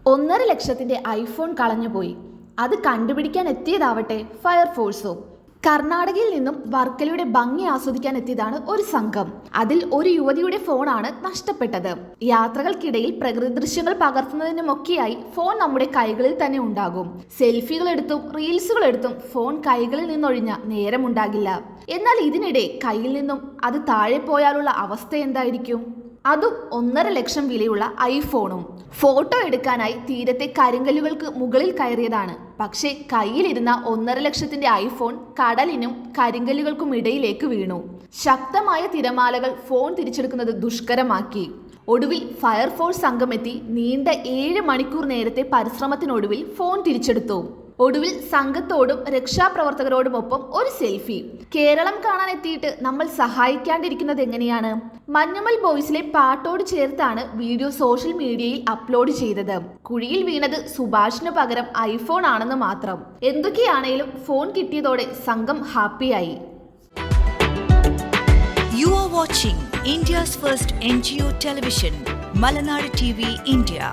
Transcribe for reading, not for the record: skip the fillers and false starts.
1.5 ലക്ഷത്തിന്റെ ഐഫോൺ കളഞ്ഞുപോയി. അത് കണ്ടുപിടിക്കാൻ എത്തിയതാവട്ടെ ഫയർഫോഴ്സും. കർണാടകയിൽ നിന്നും വർക്കലയുടെ ഭംഗി ആസ്വദിക്കാൻ എത്തിയതാണ് ഒരു സംഘം. അതിൽ ഒരു യുവതിയുടെ ഫോണാണ് നഷ്ടപ്പെട്ടത്. യാത്രകൾക്കിടയിൽ പ്രകൃതി ദൃശ്യങ്ങൾ പകർത്തുന്നതിനുമൊക്കെയായി ഫോൺ നമ്മുടെ കൈകളിൽ തന്നെ ഉണ്ടാകും. സെൽഫികൾ എടുത്തും റീൽസുകൾ എടുത്തും ഫോൺ കൈകളിൽ നിന്നൊഴിഞ്ഞ നേരമുണ്ടാകില്ല. എന്നാൽ ഇതിനിടെ കയ്യിൽ നിന്നും അത് താഴെ പോയാലുള്ള അവസ്ഥ എന്തായിരിക്കും? അതും 1.5 ലക്ഷം വിലയുള്ള ഐഫോണും. ഫോട്ടോ എടുക്കാനായി തീരത്തെ കരിങ്കല്ലുകൾക്ക് മുകളിൽ കയറിയതാണ്. പക്ഷേ കയ്യിലിരുന്ന 1.5 ലക്ഷത്തിന്റെ ഐഫോൺ കടലിനും കരിങ്കല്ലുകൾക്കും ഇടയിലേക്ക് വീണു. ശക്തമായ തിരമാലകൾ ഫോൺ തിരിച്ചെടുക്കുന്നത് ദുഷ്കരമാക്കി. ഒടുവിൽ ഫയർഫോഴ്സ് സംഘമെത്തി നീണ്ട 7 മണിക്കൂർ നേരത്തെ പരിശ്രമത്തിനൊടുവിൽ ഫോൺ തിരിച്ചെടുത്തു. ഒടുവിൽ സംഘത്തോടും രക്ഷാപ്രവർത്തകരോടുമൊപ്പം ഒരു സെൽഫി. കേരളം കാണാൻ എത്തിയിട്ട് നമ്മൾ സഹായിക്കാണ്ടിരിക്കുന്നത് എങ്ങനെയാണ്? മഞ്ഞുമൽ ബോയ്സിലെ പാട്ടോട് ചേർത്താണ് വീഡിയോ സോഷ്യൽ മീഡിയയിൽ അപ്ലോഡ് ചെയ്തത്. കുഴിയിൽ വീണത് സുഭാഷിന് പകരം ഐഫോൺ ആണെന്ന് മാത്രം. എന്തൊക്കെയാണേലും ഫോൺ കിട്ടിയതോടെ സംഘം ഹാപ്പിയായി. You are watching India's first NGO television, Malanadu TV India.